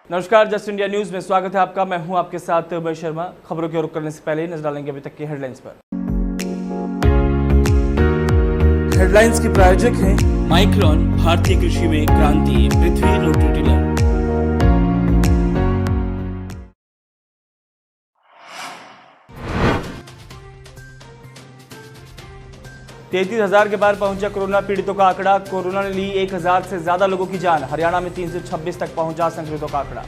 नमस्कार, just India news में स्वागत है आपका। मैं हूं आपके साथ उमेश शर्मा। खबरों की रुख करने से पहले नजर डालेंगे अभी तक की हेडलाइंस पर। हेडलाइंस के प्रायोजक हैं माइक्रोन, भारतीय कृषि में क्रांति, पृथ्वी रोटेटिलर। 33,000 के पार पहुंचा कोरोना पीड़ितों का आंकड़ा। कोरोना ने ली 1,000 से ज्यादा लोगों की जान। हरियाणा में 326 तक पहुंचा संक्रमितों का आंकड़ा।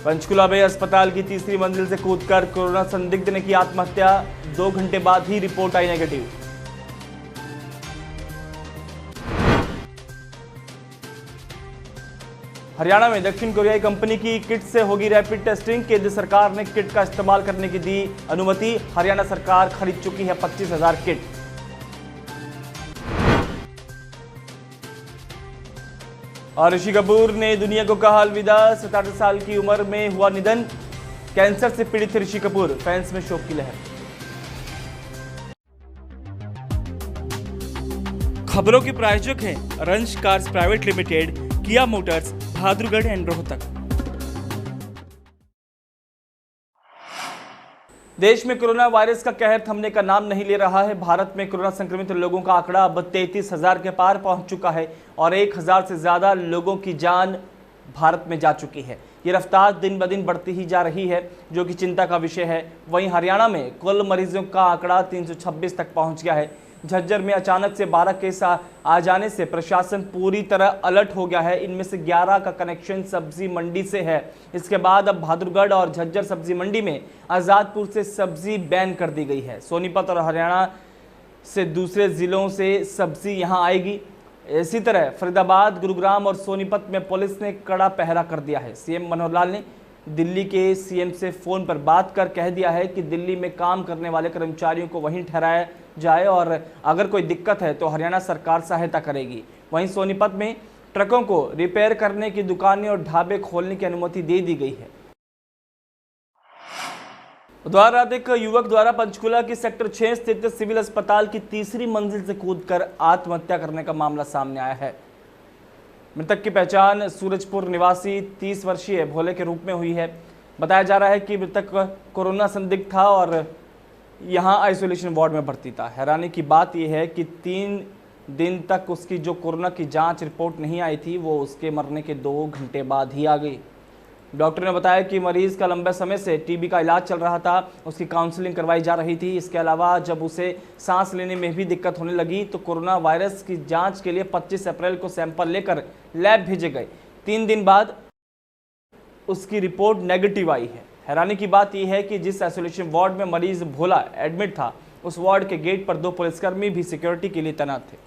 पंचकुला में अस्पताल की तीसरी मंजिल से कूदकर कोरोना संदिग्ध ने की आत्महत्या। 2 घंटे बाद ही रिपोर्ट आई नेगेटिव। हरियाणा में दक्षिण कोरियाई कंपनी की किट से होगी रैपिड टेस्टिंग। केंद्र सरकार ने किट का इस्तेमाल करने की दी अनुमति। हरियाणा सरकार खरीद चुकी है 25,000 किट। और ऋषि कपूर ने दुनिया को कहा अलविदा। 67 साल की उम्र में हुआ निधन। कैंसर से पीड़ित थे ऋषि कपूर। फैंस में शोक की लहर। खबरों के प्रायोजक हैं रंश कार्स प्राइवेट लिमिटेड, किया मोटर्स, भाद्रगढ़ एंड रोहतक। देश में कोरोना वायरस का कहर थमने का नाम नहीं ले रहा है। भारत में कोरोना संक्रमित लोगों का आंकड़ा अब 33,000 के पार पहुंच चुका है और 1,000 से ज्यादा लोगों की जान भारत में जा चुकी है। ये रफ्तार दिन ब दिन बढ़ती ही जा रही है, जो कि चिंता का विषय है। वहीं हरियाणा में कुल मरीजों का आंकड़ा 326 तक पहुंच गया है। झज्जर में अचानक से 12 केस आ जाने से प्रशासन पूरी तरह अलर्ट हो गया है। इनमें से 11 का कनेक्शन सब्जी मंडी से है। इसके बाद अब भाद्रगढ़ और झज्जर सब्जी मंडी में आज़ादपुर से सब्जी बैन कर दी गई है। सोनीपत और हरियाणा से दूसरे जिलों से सब्जी यहां आएगी। इसी तरह फरीदाबाद, गुरुग्राम और सोनीपत में पुलिस ने कड़ा पहरा कर दिया है। सीएम मनोहर लाल ने दिल्ली के सीएम से फोन पर बात कर कह दिया है कि दिल्ली में काम करने वाले कर्मचारियों को वहीं ठहराया जाए और अगर कोई दिक्कत है तो हरियाणा सरकार सहायता करेगी। वहीं सोनीपत में ट्रकों को रिपेयर करने की दुकानें और ढाबे खोलने की अनुमति दे दी गई है। बुधवार रात एक युवक द्वारा पंचकुला की सेक्टर 6 स्थित सिविल अस्पताल की तीसरी मंजिल से कूदकर आत्महत्या करने का मामला सामने आया है। मृतक की पहचान सूरजपुर निवासी 30 वर्षीय भोले के रूप में हुई है। बताया जा रहा है कि मृतक कोरोना संदिग्ध था और यहां आइसोलेशन वार्ड में भर्ती था। हैरानी की बात यह है कि 3 दिन तक उसकी जो कोरोना की जांच रिपोर्ट नहीं आई थी, वो उसके मरने के 2 घंटे बाद ही आ गई। डॉक्टर ने बताया कि मरीज का लंबे समय से टीबी का इलाज चल रहा था। उसकी काउंसलिंग करवाई जा रही थी। इसके अलावा जब उसे सांस लेने में भी दिक्कत होने लगी तो कोरोना वायरस की जांच के लिए 25 अप्रैल को सैंपल लेकर लैब भेजे गए। 3 दिन बाद उसकी रिपोर्ट नेगेटिव आई है। हैरानी की बात यह है कि जिस आइसोलेशन वार्ड में मरीज भोला एडमिट था, उस वार्ड के गेट पर 2 पुलिसकर्मी भी सिक्योरिटी के लिए तैनात थे।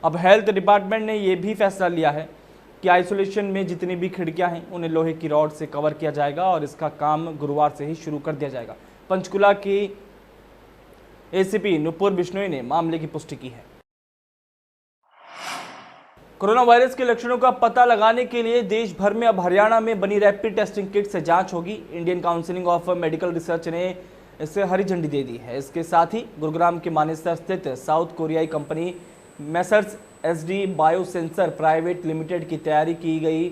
अब हेल्थ डिपार्टमेंट ने यह भी फैसला लिया है कि आइसोलेशन में जितनी भी खिड़कियां हैं उन्हें लोहे की रॉड से कवर किया जाएगा और इसका काम गुरुवार से ही शुरू कर दिया जाएगा। पंचकुला की एसीपी नुपुर बिश्नोई ने मामले की पुष्टि की है। कोरोना वायरस के लक्षणों का पता लगाने के लिए देश भर में अब हरियाणा में बनी रैपिड टेस्टिंग किट से जांच होगी। Indian council of medical research ने इसे हरी झंडी दे दी है। इसके साथ ही गुरुग्राम के मानेसर स्थित साउथ कोरियाई company messrs SD biosensor private limited की तैयारी की गई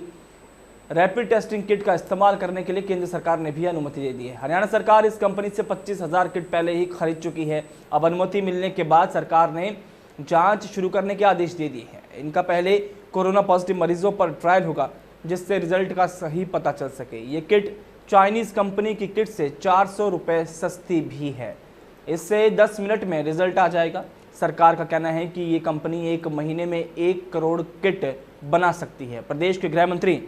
रैपिड टेस्टिंग किट का इस्तेमाल करने के लिए केंद्र सरकार ने भी अनुमति दे दी है। हरियाणा सरकार इस कंपनी से 25,000 किट पहले ही खरीद चुकी है। अब अनुमति मिलने के बाद सरकार ने जांच शुरू करने के आदेश दे दिए हैं। इनका पहले कोरोना पॉजिटिव मरीजों पर ट्रायल होगा, जिससे रिजल्ट का सही पता चल सके। ये किट चाइनीज कंपनी की किट से 400 रुपये सस्ती भी है। इससे 10 मिनट में रिजल्ट आ जाएगा। सरकार का कहना है कि ये कंपनी 1 महीने में 1 करोड़ किट बना सकती है। प्रदेश के गृह मंत्री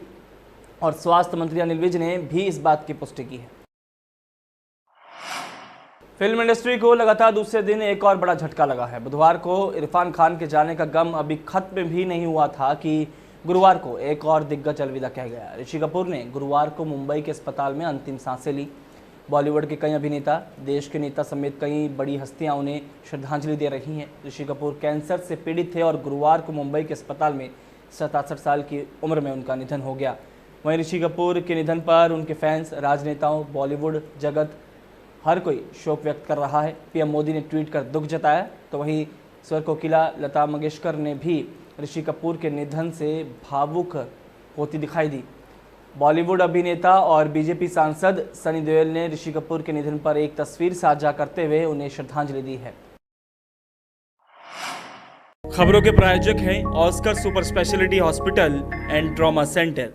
और स्वास्थ्य मंत्री अनिल विज ने भी इस बात की पुष्टि की है। फिल्म इंडस्ट्री को लगातार दूसरे दिन एक और बड़ा झटका लगा है। बुधवार को इरफान खान के जाने का गम अभी खत्म भी नहीं हुआ था कि गुरुवार को एक और दिग्गज अलविदा कह गया। ऋषि कपूर ने गुरुवार को मुंबई के अस्पताल में अंतिम सांसें ली। बॉलीवुड के कई अभिनेता, देश के नेता समेत कई बड़ी हस्तियां उन्हें श्रद्धांजलि दे रही हैं। ऋषि कपूर कैंसर से पीड़ित थे और गुरुवार को मुंबई के अस्पताल में 67 साल की उम्र में उनका निधन हो गया। वहीं ऋषि कपूर के निधन पर उनके फैंस, राजनेताओं, बॉलीवुड जगत हर कोई शोक व्यक्त कर रहा है। पीएम मोदी ने ट्वीट कर दुख जताया, तो वहीं स्वर कोकिला लता मंगेशकर ने भी ऋषि कपूर के निधन से भावुक होती दिखाई दी। बॉलीवुड अभिनेता और बीजेपी सांसद सनी देओल ने ऋषि कपूर के निधन पर एक तस्वीर साझा करते हुए उन्हें श्रद्धांजलि दी है। खबरों के प्रायोजक हैं Oscar super speciality hospital and trauma centre.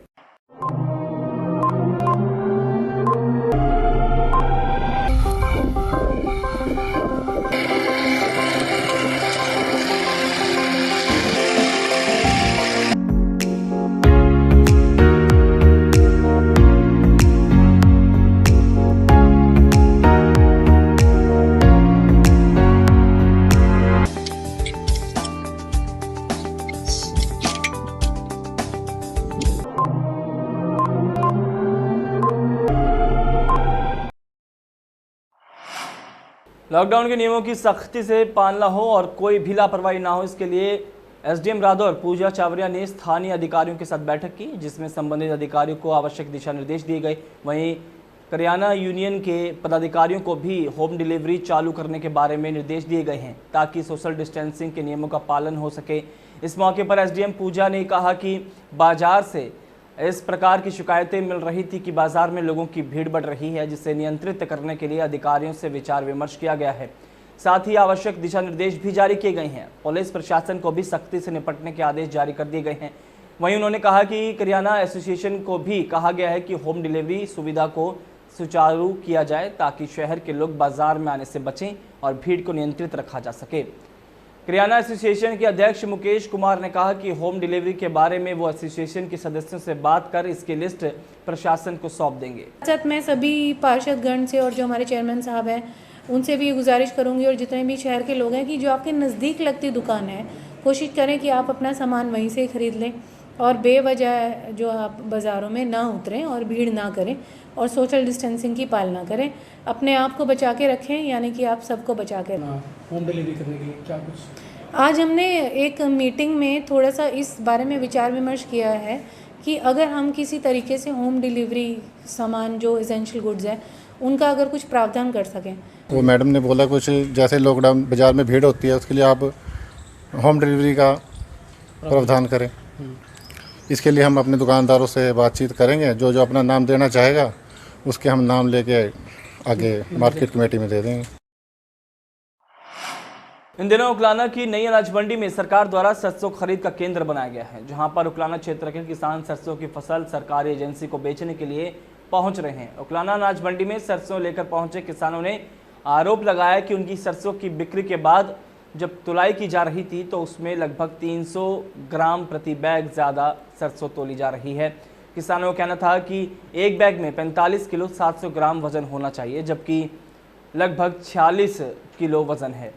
Lockdown के नियमों की सख्ती से पालना हो और कोई भी लापरवाही ना हो, इसके लिए एसडीएम रादौर पूजा चावरिया ने स्थानीय अधिकारियों के साथ बैठक की, जिसमें संबंधित अधिकारियों को आवश्यक दिशा निर्देश दिए गए। वहीं करियाना यूनियन के पदाधिकारियों को भी होम डिलीवरी चालू करने के बारे में निर्देश दिए गए हैं ताकि सोशल डिस्टेंसिंग के नियमों का पालन हो सके। इस मौके पर एसडीएम पूजा ने कहा कि बाजार से इस प्रकार की शिकायतें मिल रही थी कि बाजार में लोगों की भीड़ बढ़ रही है, जिसे नियंत्रित करने के लिए अधिकारियों से विचार विमर्श किया गया है। साथ ही आवश्यक दिशा निर्देश भी जारी किए गए हैं। पुलिस प्रशासन को भी सख्ती से निपटने के आदेश जारी कर दिए गए हैं। वहीं उन्होंने कहा कि करियाना एसोसिएशन को भी कहा गया है कि होम डिलीवरी सुविधा को सुचारू किया जाए ताकि शहर के लोग बाजार में आने से बचें और भीड़ को नियंत्रित रखा जा सके। करियाना एसोसिएशन के अध्यक्ष मुकेश कुमार ने कहा कि होम डिलीवरी के बारे में वो एसोसिएशन के सदस्यों से बात कर इसकी लिस्ट प्रशासन को सौंप देंगे। साथ मैं सभी पार्षदगण से और जो हमारे चेयरमैन साहब हैं उनसे भी गुजारिश करूंगी और जितने भी शहर के लोग हैं कि जो आपके नज़दीक लगती दुकान है कोशिश करें कि आप अपना सामान वहीं से खरीद लें और बेवजह जो आप बाज़ारों में ना उतरें और भीड़ ना करें और सोशल डिस्टेंसिंग की पालना करें। अपने आप को बचा के रखें, यानी कि आप सबको बचा के रखें। होम डिलीवरी करने के लिए क्या कुछ आज हमने एक मीटिंग में थोड़ा सा इस बारे में विचार विमर्श किया है कि अगर हम किसी तरीके से होम डिलीवरी सामान जो एसेंशियल गुड्स है उनका अगर कुछ प्रावधान कर सकें। वो मैडम ने बोला कुछ जैसे लॉकडाउन बाज़ार में भीड़ होती है उसके लिए आप होम डिलीवरी का प्रावधान करें। इसके लिए हम अपने दुकानदारों से बातचीत करेंगे, जो जो अपना नाम देना चाहेगा उसके हम नाम लेके आगे मार्केट कमेटी में दे देंगे। इन दिनों उकलाना की नई अनाज मंडी में सरकार द्वारा सरसों खरीद का केंद्र बनाया गया है, जहां पर उकलाना क्षेत्र के किसान सरसों की फसल सरकारी एजेंसी को बेचने के लिए पहुंच रहे हैं। उकलाना अनाज मंडी में सरसों लेकर पहुंचे किसानों ने आरोप लगाया कि उनकी सरसों की बिक्री के बाद जब तुलाई की जा रही थी तो उसमें लगभग 300 ग्राम प्रति बैग ज़्यादा सरसों तोली जा रही है। किसानों का कहना था कि एक बैग में 45 किलो 700 ग्राम वज़न होना चाहिए, जबकि लगभग 46 किलो वज़न है,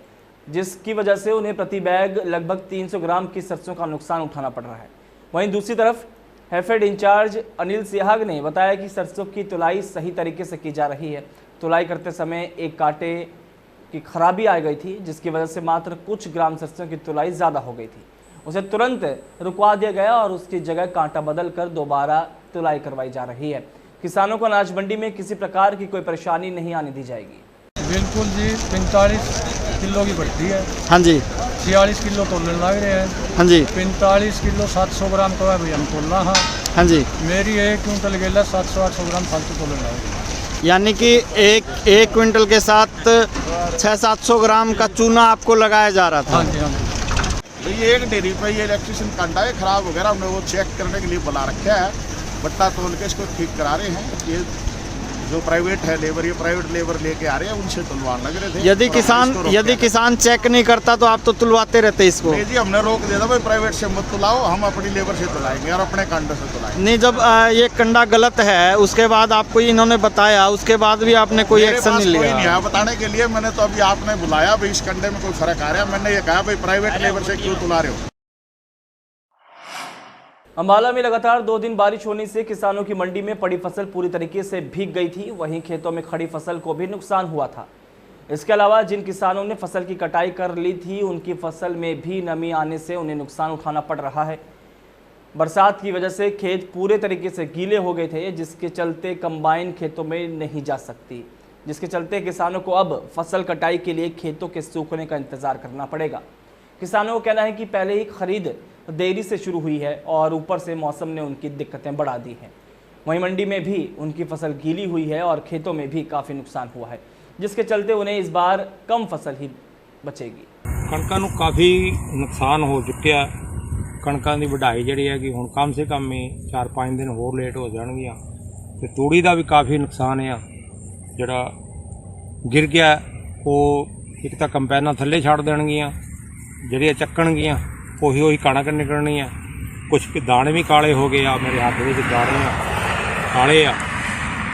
जिसकी वजह से उन्हें प्रति बैग लगभग 300 ग्राम की सरसों का नुकसान उठाना पड़ रहा है। वहीं दूसरी तरफ हैफेड इंचार्ज अनिल सिहाग ने बताया कि सरसों की तुलाई सही तरीके से की जा रही है। तुलाई करते समय एक कांटे की खराबी आ गई थी, जिसकी वजह से मात्र कुछ ग्राम सरसों की तुलाई ज़्यादा हो गई थी। उसे तुरंत रुकवा दिया गया और उसकी जगह कांटा बदल कर दोबारा तुलाई करवाई जा रही है। किसानों को अनाज मंडी में किसी प्रकार की कोई परेशानी नहीं आने दी जाएगी। बिल्कुल जी, 45 किलो की बढ़ती है। हाँ जी, 46 किलो तोलने लग रहे हैं। हाँ जी, 45 किलो 700 ग्राम तो है भैया हम तोलना। हाँ हाँ जी, मेरी 1 क्विंटल गेला 700-800 ग्राम फालतू तोलने लग रही है। यानी कि एक क्विंटल के साथ 600-700 ग्राम का चूना आपको लगाया जा रहा था। हाँ जी, हाँ जी। तो ये एक डेयरी पर ये इलेक्ट्रिशियन कांटा है खराब वगैरह, हमने वो चेक करने के लिए बुला रखा है। बट्टा तोल के इसको ठीक करा रहे हैं। ये जो प्राइवेट है लेबर, ये प्राइवेट लेबर लेके आ रहे हैं, उनसे तुलवाने लग रहे थे। यदि किसान चेक नहीं करता तो आप तो तुलवाते रहते इसको? नहीं जी, हमने रोक दिया था, भाई प्राइवेट से मत तुलाओ, हम अपनी लेबर से तुलाएंगे और अपने कांडे से तुलाएंगे। नहीं, जब ये कंडा गलत है उसके बाद आपको इन्होंने बताया, उसके बाद भी आपने कोई एक्शन नहीं लिया? कोई नहीं आया बताने के लिए। मैंने तो अभी आपने बुलाया भाई इस कंडे में कोई फर्क आ रहा है, मैंने ये कहा भाई प्राइवेट लेबर से क्यों तुला रहे हो। अम्बाला में लगातार 2 दिन बारिश होने से किसानों की मंडी में पड़ी फसल पूरी तरीके से भीग गई थी। वहीं खेतों में खड़ी फसल को भी नुकसान हुआ था। इसके अलावा जिन किसानों ने फसल की कटाई कर ली थी उनकी फसल में भी नमी आने से उन्हें नुकसान उठाना पड़ रहा है। बरसात की वजह से खेत पूरे तरीके से गीले हो गए थे, जिसके चलते कंबाइन खेतों में नहीं जा सकती, जिसके चलते किसानों को अब फसल कटाई के लिए खेतों के सूखने का इंतजार करना पड़ेगा। किसानों का कहना है कि पहले ही खरीद देरी से शुरू हुई है और ऊपर से मौसम ने उनकी दिक्कतें बढ़ा दी हैं। वहीं मंडी में भी उनकी फसल गीली हुई है और खेतों में भी काफ़ी नुकसान हुआ है, जिसके चलते उन्हें इस बार कम फसल ही बचेगी। कणकां नूं काफ़ी नुकसान हो चुकिया। कणकां दी वढाई जिहड़ी है कि हुण कम से कम ही 4-5 दिन होर लेट हो जाणगीਆਂ ते तूड़ी दा भी काफ़ी नुकसान है जिहड़ा गिर गया। वो एक तां कंपैनां थल्ले छड्ड देणगीਆਂ, ਜਿਹੜੀਆਂ ਚੱਕਣਗੀਆਂ ਉਹੀ ਕਣਕ ਨਿਕਲਣੀ ਆ। कुछ दाने भी काले हो गए आ, मेरे हाथ में दाने काले आ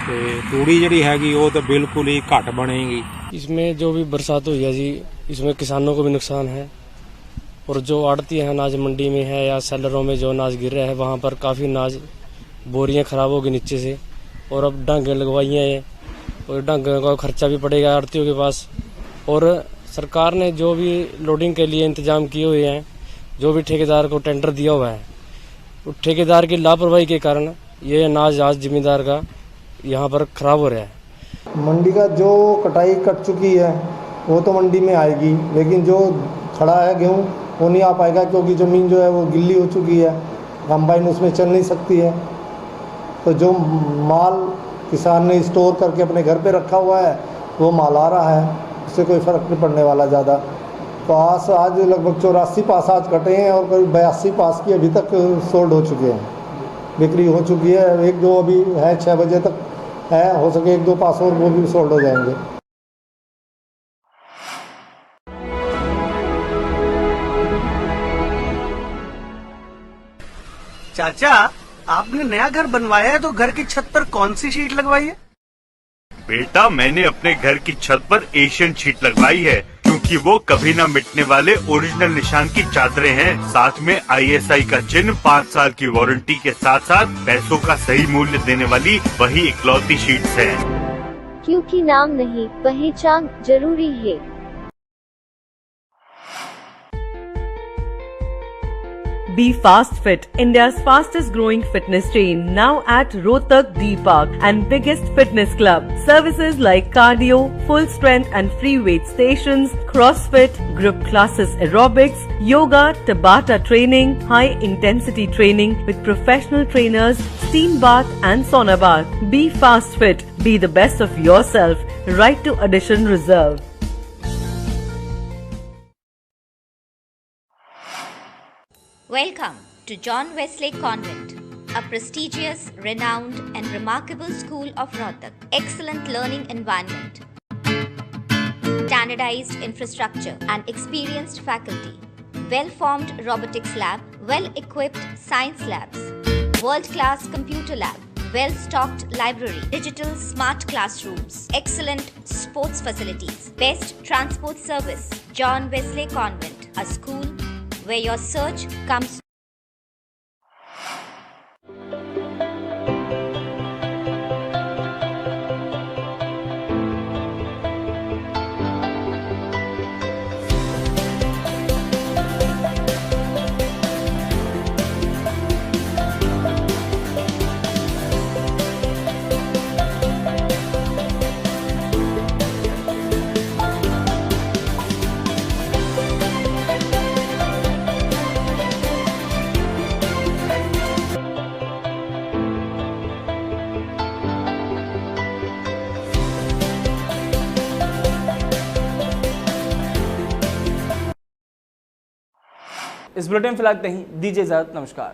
ते तूड़ी जिहड़ी हैगी वो तो बिल्कुल ही घट बनेगी। इसमें जो भी बरसात हुई है जी, इसमें किसानों को भी नुकसान है और जो आड़ती है अनाज मंडी में है या सेलरों में जो अनाज गिर रहा है वहाँ पर काफ़ी अनाज बोरियां ख़राब होगी नीचे से। और अब डांगे लगवाई हैं और डांगे का खर्चा भी पड़ेगा आड़तियों के पास। और सरकार ने जो भी लोडिंग के लिए इंतजाम किए हुए हैं, जो भी ठेकेदार को टेंडर दिया हुआ है, तो ठेकेदार की लापरवाही के कारण ये अनाज आज जिम्मेदार का यहाँ पर खराब हो रहा है। मंडी का जो कटाई कट चुकी है वो तो मंडी में आएगी, लेकिन जो खड़ा है गेहूँ वो नहीं आ पाएगा क्योंकि ज़मीन जो है वो गिल्ली हो चुकी है, कंबाइन उसमें चल नहीं सकती है। तो जो माल किसान ने स्टोर करके अपने घर पे रखा हुआ है वो माल आ रहा है, उससे कोई फ़र्क नहीं पड़ने वाला ज़्यादा। तो आज लगभग 84 पास आज कटे हैं और करीब 82 पास की अभी तक सोल्ड हो चुके हैं, बिक्री हो चुकी है। 1-2 अभी है, 6 बजे तक है, हो सके 1-2 पास और वो भी सोल्ड हो जाएंगे। चाचा, आपने नया घर बनवाया है तो घर की छत पर कौन सी शीट लगवाई है? बेटा, मैंने अपने घर की छत पर एशियन शीट लगवाई है क्योंकि वो कभी न मिटने वाले ओरिजिनल निशान की चादरें हैं। साथ में ISI का चिन्ह, 5 साल की वारंटी के साथ साथ पैसों का सही मूल्य देने वाली वही इकलौती शीट्स है। क्योंकि नाम नहीं पहचान जरूरी है। Be Fast Fit, India's fastest growing fitness chain, now at Rohtak D Park and biggest fitness club. Services like cardio, full strength and free weight stations, CrossFit, group classes, aerobics, yoga, Tabata training, high intensity training with professional trainers, steam bath and sauna bath. Be Fast Fit, be the best of yourself. Write to Addition Reserve. Welcome to John Wesley Convent, a prestigious, renowned and remarkable school of Rohtak. Excellent learning environment, standardized infrastructure and experienced faculty, well-formed robotics lab, well-equipped science labs, world-class computer lab, well-stocked library, digital smart classrooms, excellent sports facilities, best transport service. John Wesley Convent, a school where your search comes. इस bulletin फिलहाल नहीं, दीजिए इजाजत, नमस्कार।